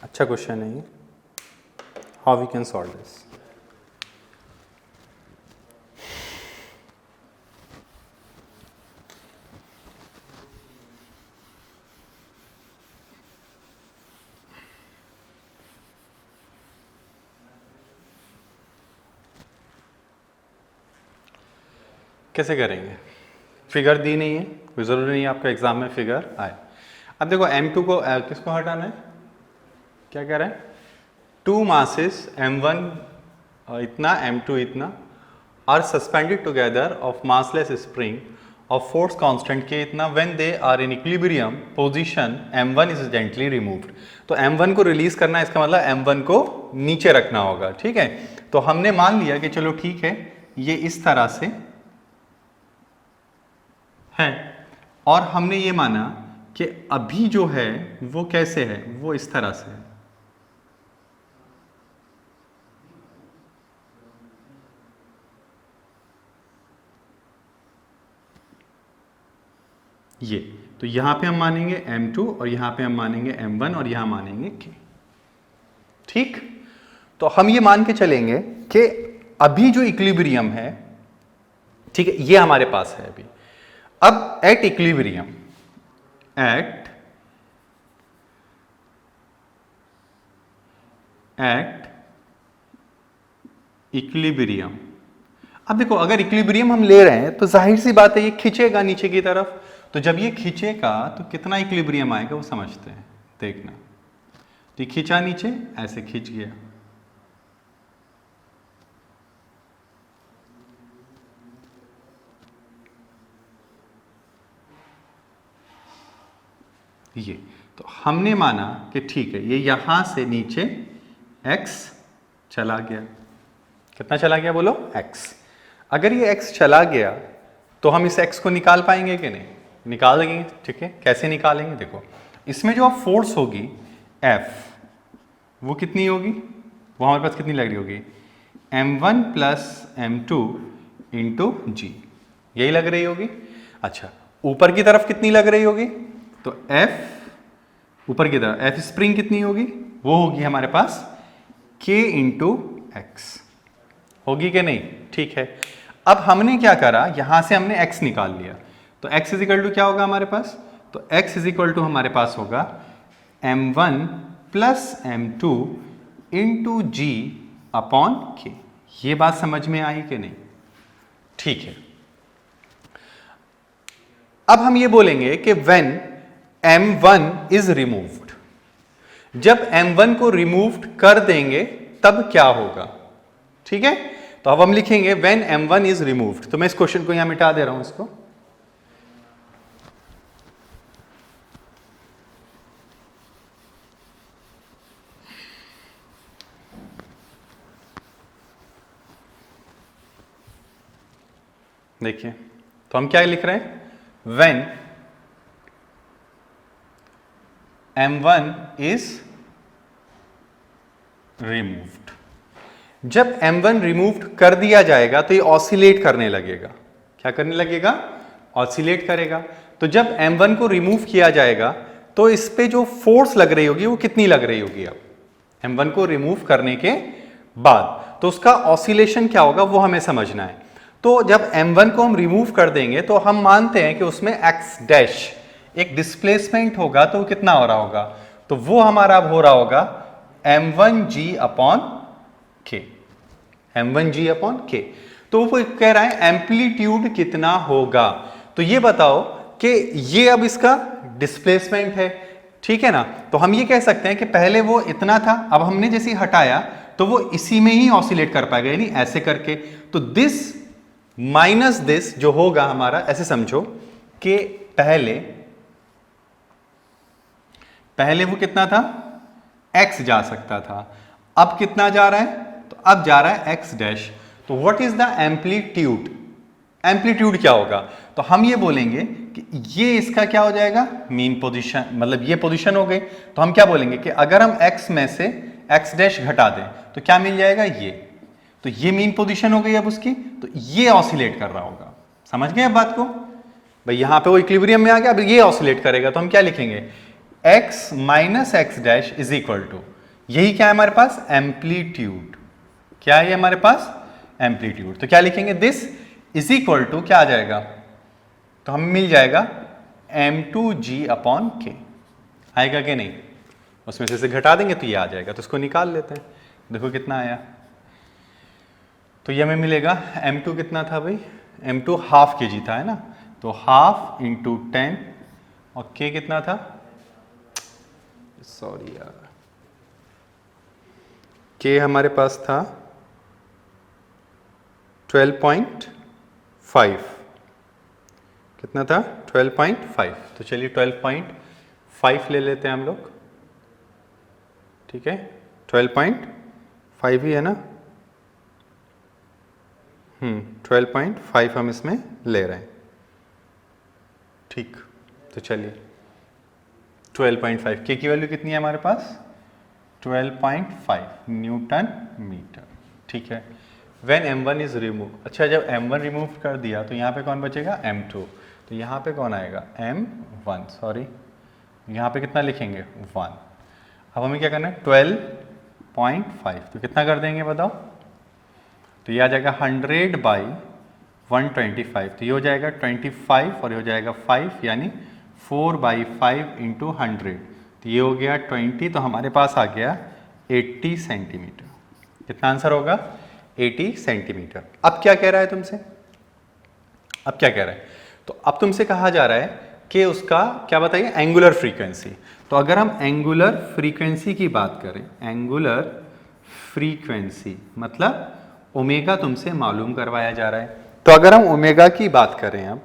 अच्छा क्वेश्चन है ये, how we can solve this. कैसे करेंगे? फिगर दी नहीं है, कोई ज़रूरी नहीं है आपका एग्जाम में फिगर आए। अब देखो M2 को किसको हटाना है, क्या कह रहे हैं, 2 masses M1 इतना M2 इतना are suspended together of massless spring of force constant k इतना when they are in equilibrium position M1 is gently removed. तो M1 को रिलीज करना है, इसका मतलब M1 को नीचे रखना होगा, ठीक है। तो हमने मान लिया कि चलो ठीक है, ये इस तरह से है, और हमने ये माना कि अभी जो है वो कैसे है, वो इस तरह से है। ये तो यहां पे हम मानेंगे M2 और यहां पे हम मानेंगे M1 और यहां मानेंगे K, ठीक। तो हम ये मान के चलेंगे कि अभी जो इक्विलिब्रियम है, ठीक है, ये हमारे पास है अभी। अब एट इक्विलिब्रियम, एट इक्विलिब्रियम, अब देखो अगर इक्विलिब्रियम हम ले रहे हैं तो जाहिर सी बात है ये खींचेगा नीचे की तरफ, तो जब ये खींचेगा तो कितना इक्विलिब्रियम आएगा वो समझते हैं, देखना। तो ये खींचा नीचे, ऐसे खींच गया, ये तो हमने माना कि ठीक है, ये यहां से नीचे x चला गया, कितना चला गया बोलो, x। अगर ये x चला गया तो हम इस x को निकाल पाएंगे कि नहीं, निकाल देंगे, ठीक है। कैसे निकालेंगे, देखो इसमें जो फोर्स होगी F, वो कितनी होगी, वो हमारे पास कितनी लग रही होगी, M1 प्लस M2 इंटू जी, यही लग रही होगी। अच्छा, ऊपर की तरफ कितनी लग रही होगी, तो F ऊपर की तरफ F स्प्रिंग कितनी होगी, वो होगी हमारे पास K इंटू एक्स, होगी कि नहीं, ठीक है। अब हमने क्या करा, यहां से हमने x निकाल लिया, तो x इज इक्वल टू क्या होगा हमारे पास, तो x इज इक्वल टू हमारे पास होगा M1 प्लस M2 इंटू जी अपॉन के। ये बात समझ में आई कि नहीं, ठीक है। अब हम ये बोलेंगे कि व्हेन M1 इज रिमूव्ड, जब M1 को रिमूव्ड कर देंगे तब क्या होगा, ठीक है। तो अब हम लिखेंगे व्हेन M1 इज रिमूव्ड, तो मैं इस क्वेश्चन को यहां मिटा दे रहा हूं इसको, देखिए। तो हम क्या लिख रहे हैं, व्हेन M1 इज रिमूव्ड, जब M1 रिमूव्ड कर दिया जाएगा तो ये ऑसिलेट करने लगेगा, क्या करने लगेगा, ऑसिलेट करेगा। तो जब M1 को रिमूव किया जाएगा तो इस पे जो फोर्स लग रही होगी वो कितनी लग रही होगी, अब M1 को रिमूव करने के बाद, तो उसका ऑसिलेशन क्या होगा वो हमें समझना है। तो जब M1 को हम रिमूव कर देंगे तो हम मानते हैं कि उसमें x डैश एक डिस्प्लेसमेंट होगा, तो कितना हो रहा होगा, तो वो हमारा अब हो रहा होगा M1g upon k, M1g upon k। तो वो कह रहा है एम्पलीट्यूड कितना होगा, तो ये बताओ कि ये अब इसका डिस्प्लेसमेंट है, ठीक है ना। तो हम ये कह सकते हैं कि पहले वो इतना था, अब हमने जैसे हटाया तो वो इसी में ही ऑसिलेट कर पाएगा, यानी ऐसे करके। तो दिस माइनस दिस जो होगा हमारा, ऐसे समझो कि पहले वो कितना था, x जा सकता था, अब कितना जा रहा है, तो अब जा रहा है x डैश। तो what is the amplitude, amplitude क्या होगा, तो हम ये बोलेंगे कि ये इसका क्या हो जाएगा, मीन पोजीशन, मतलब ये पोजीशन हो गई। तो हम क्या बोलेंगे कि अगर हम x में से x डैश घटा दें तो क्या मिल जाएगा, ये, तो ये मीन पोजीशन हो गई अब उसकी, तो ये ऑसिलेट कर रहा होगा, समझ गए अब बात को भाई। यहां पे वो इक्विलिब्रियम में आ गया, अब ये ऑसिलेट करेगा, तो हम क्या लिखेंगे x minus x dash is equal to, यही क्या है हमारे पास, एम्पलीट्यूड। क्या है ये हमारे पास, एम्पलीट्यूड। तो क्या लिखेंगे, दिस इज इक्वल टू क्या आ जाएगा, तो हम मिल जाएगा m2g अपॉन k। आएगा कि नहीं, उसमें से घटा देंगे तो ये आ जाएगा, तो उसको निकाल लेते हैं। देखो कितना आया, तो ये हमें मिलेगा m2 कितना था भाई, m2 हाफ के जी था, है ना, तो हाफ इंटू 10 और k कितना था, सॉरी यार, k हमारे पास था 12.5, कितना था 12.5, तो चलिए 12.5 ले लेते हैं हम लोग, ठीक है, 12.5 ही है ना, 12.5 हम इसमें ले रहे हैं, ठीक। तो चलिए 12.5, के की वैल्यू कितनी है हमारे पास, 12.5 न्यूटन मीटर, ठीक है। व्हेन m1 इज रिमूव, अच्छा जब m1 रिमूव कर दिया तो यहाँ पे कौन बचेगा, m2, तो यहाँ पे कौन आएगा, m1, सॉरी यहाँ पे कितना लिखेंगे 1। अब हमें क्या करना है 12.5, तो कितना कर देंगे बताओ, तो ये आ जाएगा 100/125, तो ये हो जाएगा 25 और ये हो जाएगा 5, यानी 4/5 इंटू 100, तो ये हो गया 20, तो हमारे पास आ गया 80 सेंटीमीटर। कितना आंसर होगा, 80 सेंटीमीटर। अब क्या कह रहा है तुमसे, अब क्या कह रहा है, तो अब तुमसे कहा जा रहा है कि उसका क्या बताइए, एंगुलर फ्रीक्वेंसी। तो अगर हम एंगुलर फ्रीक्वेंसी की बात करें, एंगुलर फ्रीक्वेंसी मतलब ओमेगा तुमसे मालूम करवाया जा रहा है, तो अगर हम ओमेगा की बात करें, अब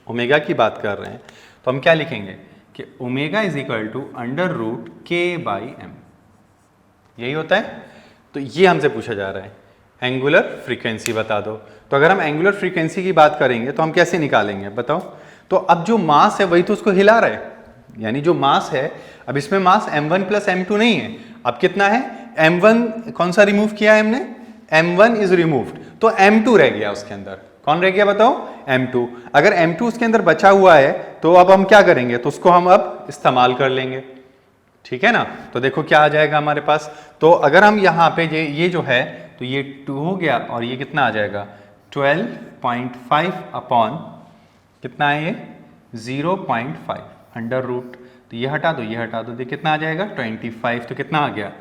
ओमेगा की बात कर रहे हैं, तो हम क्या लिखेंगे कि omega is equal to √k/m, यही होता है। तो ये हमसे पूछा जा रहा है एंगुलर फ्रीक्वेंसी बता दो। तो अगर हम एंगुलर फ्रीक्वेंसी की बात करेंगे तो हम कैसे निकालेंगे बताओ, तो अब जो मास है वही तो उसको हिला रहा है, यानी जो मास है, अब इसमें मास m1 प्लस m2 नहीं है, अब कितना है, m1 कौन सा रिमूव किया है हमने, m1 इज रिमूव्ड, तो m2 रह गया उसके अंदर, कौन रह गया बताओ, m2। अगर m2 उसके अंदर बचा हुआ है तो अब हम क्या करेंगे, तो उसको हम अब इस्तेमाल कर लेंगे, ठीक है ना। तो देखो क्या आ जाएगा हमारे पास, तो अगर हम यहाँ पे ये जो है, तो ये 2 हो गया और ये कितना आ जाएगा 12.5 अपॉन कितना है ये 0.5 अंडर रूट, तो ये हटा दो ये हटा दो, देखिए कितना आ जाएगा 25, तो कितना आ गया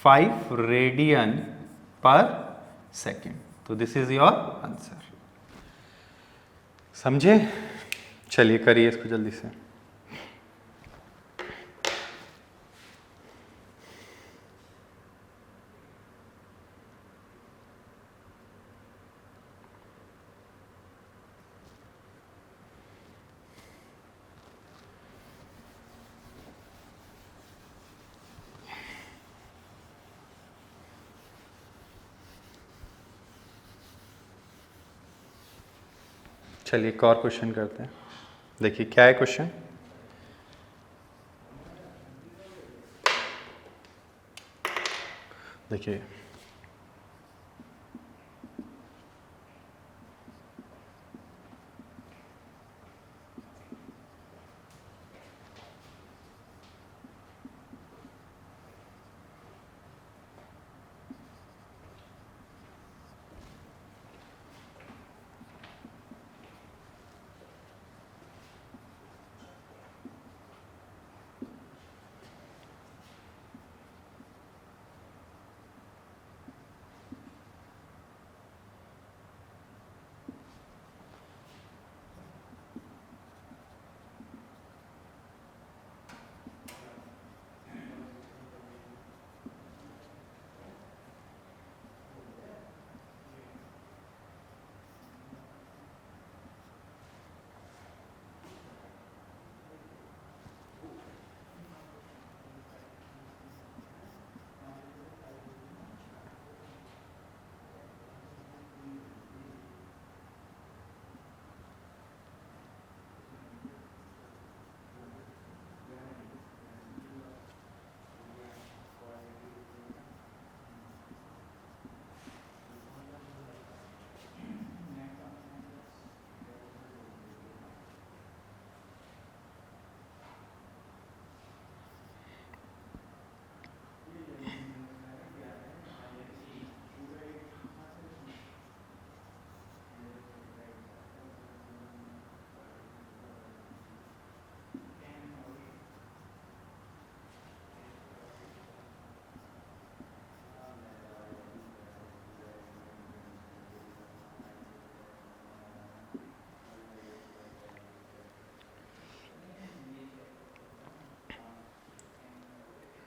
5 रेडियन पर सेकेंड। तो दिस इज योर आंसर, समझे। चलिए करिए इसको जल्दी से। चलिए एक और क्वेश्चन करते हैं, देखिए क्या है क्वेश्चन, देखिए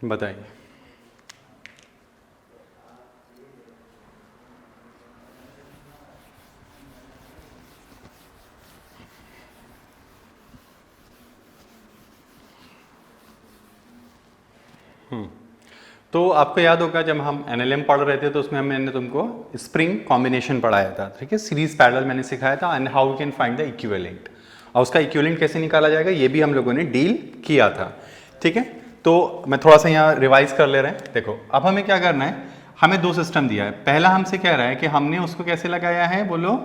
बताइए। तो आपको याद होगा जब हम एनएलएम पढ़ रहे थे तो उसमें मैंने तुमको स्प्रिंग कॉम्बिनेशन पढ़ाया था, ठीक है, सीरीज पैरेलल मैंने सिखाया था, and how you can find the equivalent, और उसका इक्विवेलेंट कैसे निकाला जाएगा ये भी हम लोगों ने डील किया था, ठीक है। तो मैं थोड़ा सा यहाँ रिवाइज कर ले रहे हैं। देखो अब हमें क्या करना है, हमें दो सिस्टम दिया है। पहला हमसे कह रहा है कि हमने उसको कैसे लगाया है, बोलो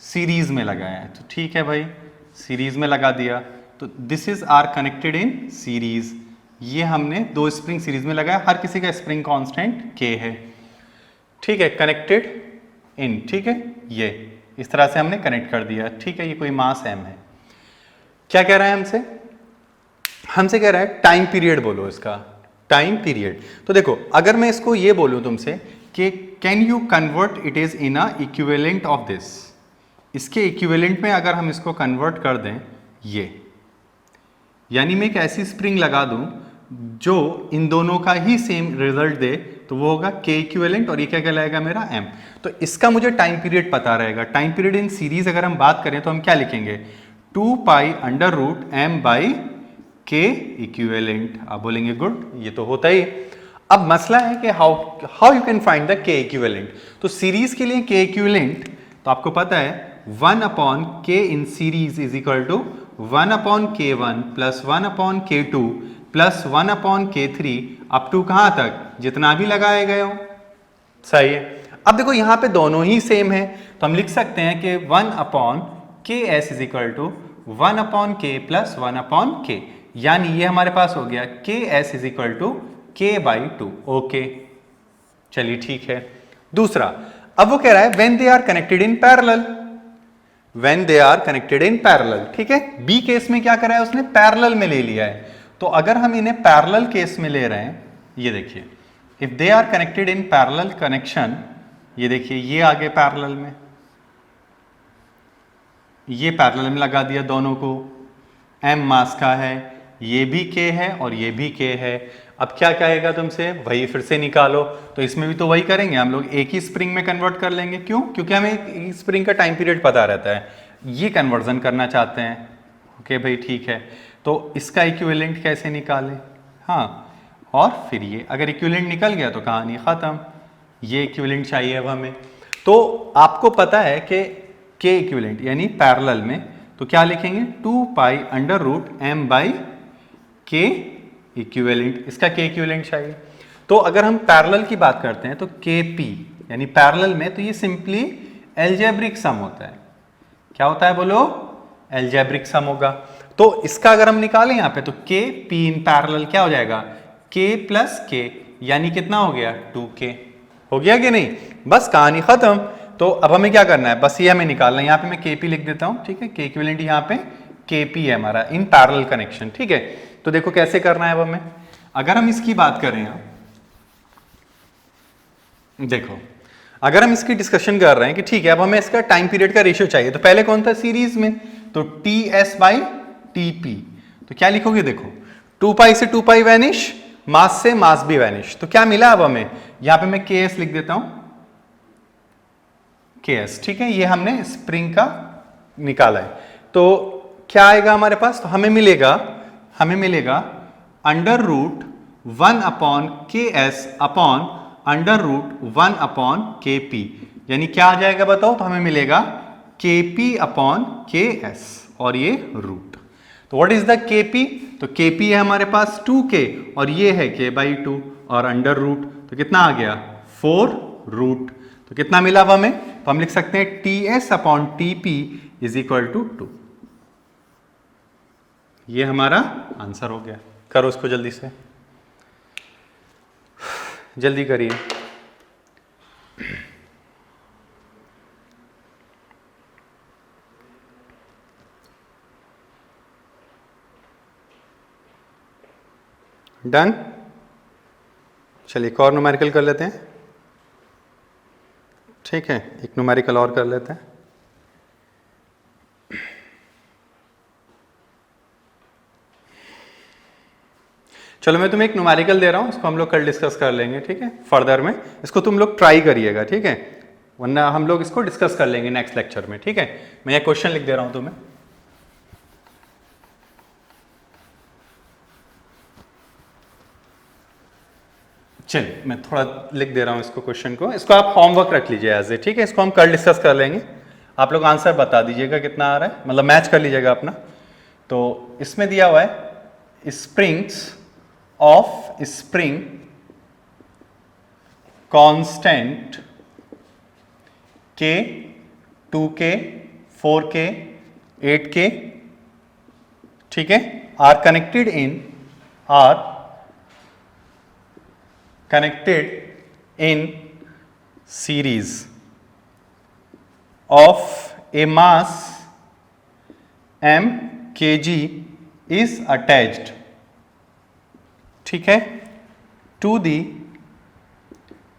सीरीज में लगाया है। तो ठीक है भाई, सीरीज में लगा दिया, तो this is are connected in series. ये हमने दो स्प्रिंग सीरीज में लगाया, हर किसी का स्प्रिंग कांस्टेंट k है, ठीक है, कनेक्टेड इन, ठीक है, ये इस तरह से हमने कनेक्ट कर दिया, ठीक है। ये कोई मास m है। क्या कह रहा है हमसे, हमसे कह रहा है टाइम पीरियड बोलो इसका, टाइम पीरियड। तो देखो अगर मैं इसको ये बोलूं तुमसे कि can you convert it is in a equivalent of this, इसके इक्विवेलेंट में अगर हम इसको कन्वर्ट कर दें, ये यानी मैं एक ऐसी स्प्रिंग लगा दूं जो इन दोनों का ही सेम रिजल्ट दे, तो वो होगा k इक्विवेलेंट, और ये क्या कहलाएगा मेरा m। तो इसका मुझे टाइम पीरियड पता रहेगा। टाइम पीरियड इन सीरीज अगर हम बात करें तो हम क्या लिखेंगे, 2 pi under root m by k equivalent. आप बोलेंगे गुड, ये तो होता ही। अब मसला है कि how you can find the k equivalent. तो सीरीज के लिए k इक्विवेलेंट तो आपको पता है 1 upon k in series is equal to 1 upon k1 plus 1 upon k2 plus 1 upon k3 up to कहां तक, जितना भी लगाए गए हो, सही है। अब देखो यहां पे दोनों ही सेम है, तो हम लिख सकते हैं कि 1 upon k s is equal to 1 upon k plus 1 upon k, यानी ये हमारे पास हो गया k s is equal to k by 2। Okay चलिए ठीक है। दूसरा, अब वो कह रहा है when they are connected in parallel, when they are connected in parallel, ठीक है। बी केस में क्या करा है उसने, पैरेलल में ले लिया है। तो अगर हम इन्हें पैरेलल केस में ले रहे हैं, ये देखिए if they are connected in parallel connection, ये देखिए ये आगे पैरेलल में, ये पैरेलल में लगा दिया दोनों को, m मास का है, ये भी k है और ये भी k है। अब क्या कहेगा तुमसे, वही फिर से निकालो। तो इसमें भी तो वही करेंगे हम लोग, एक ही स्प्रिंग में कन्वर्ट कर लेंगे। क्यों, क्योंकि हमें एक स्प्रिंग का टाइम पीरियड पता रहता है, ये कन्वर्जन करना चाहते हैं। ओके भाई ठीक है, तो इसका इक्विवेलेंट कैसे निकालें, हाँ, और फिर ये अगर इक्विवेलेंट निकल गया तो कहानी खत्म। ये इक्विवेलेंट चाहिए अब हमें। तो आपको पता है कि k इक्विवेलेंट यानी पैरेलल में तो क्या लिखेंगे, 2 pi under root m by k equivalent, इसका k इक्विवेलेंट चाहिए। तो अगर हम पैरेलल की बात करते हैं तो kp यानी पैरेलल में, तो ये सिंपली एल्जेब्रिक सम होता है। क्या होता है बोलो, एल्जेब्रिक सम होगा। तो इसका अगर हम निकालें यहाँ पे तो kp इन पैरेलल क्या हो जाएगा, k प्लस k, यानी कितना हो गया 2k, हो गया कि नहीं, बस कहानी खत्म। तो अब हमें क्या करना है, बस ये हमें निकालना है। यहाँ पे मैं kp लिख देता हूँ, ठीक है, k इक्विवेलेंट यहाँ पे kp है हमारा इन पैरेलल कनेक्शन, ठीक है। तो देखो कैसे करना है अब हमें, अगर हम इसकी बात करें, देखो अगर हम इसकी डिस्कशन कर रहे हैं कि ठीक है अब हमें इसका टाइम पीरियड का रेशियो चाहिए, तो पहले कौन था सीरीज में, तो ts बाई tp। तो क्या लिखोगे, देखो 2 पाई से 2 पाई वैनिश, मास से मास भी वैनिश। तो क्या मिला अब हमें, यहां पे मैं ks लिख देता हूं, ks, ठीक है, ये हमने स्प्रिंग का निकाला है। तो क्या आएगा हमारे पास, तो हमें मिलेगा under root 1 upon k s upon under root 1 upon k p, यानी क्या आ जाएगा बताओ, तो हमें मिलेगा के पी अपॉन के एस और ये रूट। तो व्हाट इज द के पी, तो के पी है हमारे पास 2k और ये है k बाई 2 और अंडर रूट, तो कितना आ गया 4 रूट। तो कितना मिला अब हमें, तो हम लिख सकते हैं t s upon t p is equal to 2। ये हमारा आंसर हो गया। करो इसको जल्दी से, जल्दी करिए। डन, चलिए एक और न्यूमेरिकल कर लेते हैं, ठीक है, एक न्यूमेरिकल और कर लेते हैं। चलो मैं तुम्हें एक न्यूमेरिकल दे रहा हूँ, इसको हम लोग कल डिस्कस कर लेंगे, ठीक है, फर्दर में। इसको तुम लोग ट्राई करिएगा, ठीक है, वरना हम लोग इसको डिस्कस कर लेंगे नेक्स्ट लेक्चर में, ठीक है। मैं ये क्वेश्चन लिख दे रहा हूँ तुम्हें। चलिए मैं थोड़ा लिख दे रहा हूँ इसको, क्वेश्चन को, इसको आप होमवर्क रख लीजिए एज ए, ठीक है। इसको हम कल डिस्कस कर लेंगे, आप लोग आंसर बता दीजिएगा कितना आ रहा है, मतलब मैच कर लीजिएगा अपना। तो इसमें दिया हुआ है springs of spring constant K, 2K, 4K, 8K, ठीक है, are connected in series of a mass m kg is attached, ठीक है, to the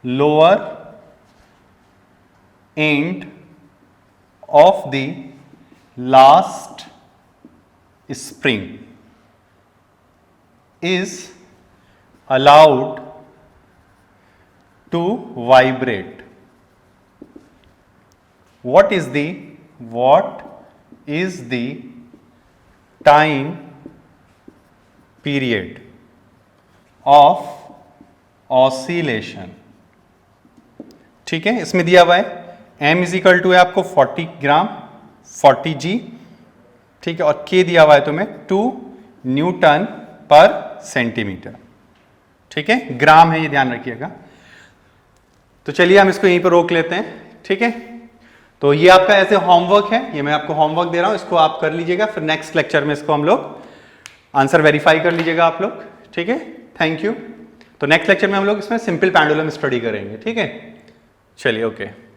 lower end of the last spring is allowed to vibrate. What is the time period of oscillation? ठीक है, इसमें दिया हुआ है m इज इक्वल टू है आपको 40 ग्राम 40 g, ठीक है, और k दिया हुआ है तुम्हें 2 न्यूटन पर सेंटीमीटर, ठीक है, ग्राम है ये ध्यान रखिएगा। तो चलिए हम इसको यहीं पर रोक लेते हैं, ठीक है। तो ये आपका ऐसे होमवर्क है, ये मैं आपको होमवर्क दे रहा हूं, इसको आप कर लीजिएगा, फिर नेक्स्ट लेक्चर में इसको हम लोग आंसर वेरीफाई कर लीजिएगा आप लोग, ठीक है। Thank you. तो नेक्स्ट लेक्चर में हम लोग इसमें सिंपल पेंडुलम स्टडी करेंगे, ठीक है। चलिए ओके।